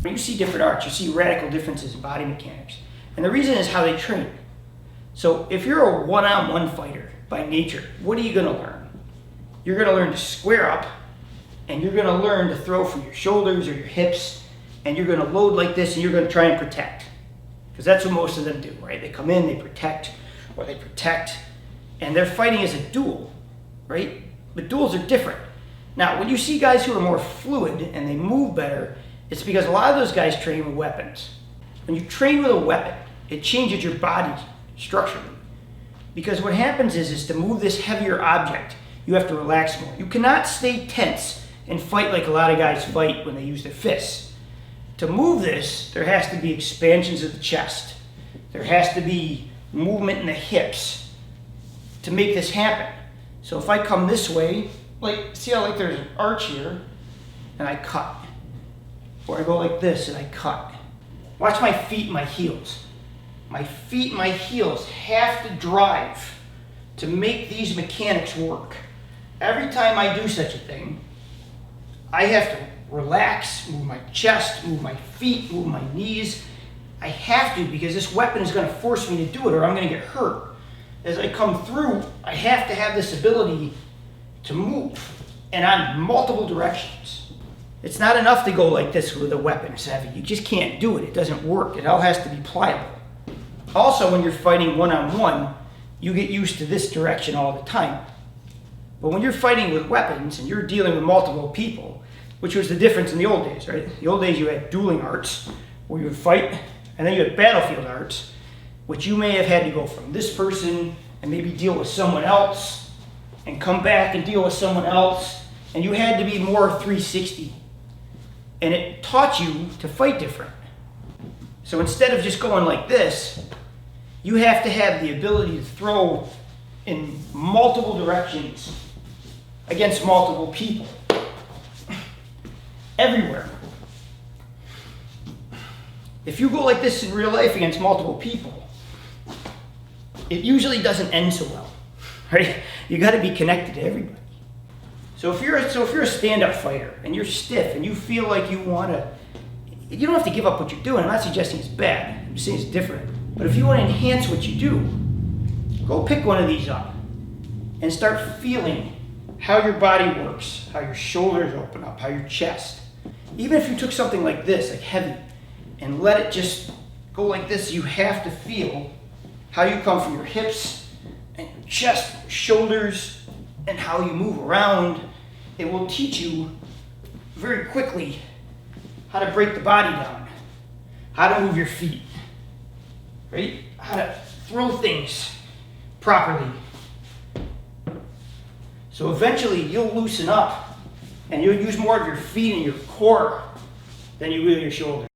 You see different arts, you see radical differences in body mechanics. And the reason is how they train. So if you're a one-on-one fighter by nature, what are you going to learn? You're going to learn to square up, and you're going to learn to throw from your shoulders or your hips, and you're going to load like this, and you're going to try and protect. Because that's what most of them do, right? They come in, they protect, and they're fighting as a duel, right? But duels are different. Now, when you see guys who are more fluid and they move better, it's because a lot of those guys train with weapons. When you train with a weapon, it changes your body structurally. Because what happens is to move this heavier object, you have to relax more. You cannot stay tense and fight like a lot of guys fight when they use their fists. To move this, there has to be expansions of the chest. There has to be movement in the hips to make this happen. So if I come this way, like, see how like there's an arch here, and I cut. Or I go like this and I cut. Watch my feet and my heels. My feet and my heels have to drive to make these mechanics work. Every time I do such a thing, I have to relax, move my chest, move my feet, move my knees. I have to, because this weapon is going to force me to do it or I'm going to get hurt. As I come through, I have to have this ability to move, and on multiple directions. It's not enough to go like this with a weapon, it's heavy. You just can't do it. It doesn't work. It all has to be pliable. Also, when you're fighting one-on-one, you get used to this direction all the time. But when you're fighting with weapons and you're dealing with multiple people, which was the difference in the old days, right? In the old days you had dueling arts, where you would fight, and then you had battlefield arts, which you may have had to go from this person and maybe deal with someone else, and come back and deal with someone else, and you had to be more 360. And it taught you to fight different. So instead of just going like this, you have to have the ability to throw in multiple directions against multiple people. Everywhere. If you go like this in real life against multiple people, it usually doesn't end so well, right? You got to be connected to everybody. So if you're a stand-up fighter and you're stiff and you feel like you don't have to give up what you're doing. I'm not suggesting it's bad. I'm just saying it's different. But if you want to enhance what you do, go pick one of these up and start feeling how your body works, how your shoulders open up, how your chest. Even if you took something like this, like heavy, and let it just go like this, you have to feel how you come from your hips and your chest, your shoulders, and how you move around. It will teach you very quickly how to break the body down, how to move your feet, right? How to throw things properly. So eventually you'll loosen up and you'll use more of your feet and your core than you will your shoulders.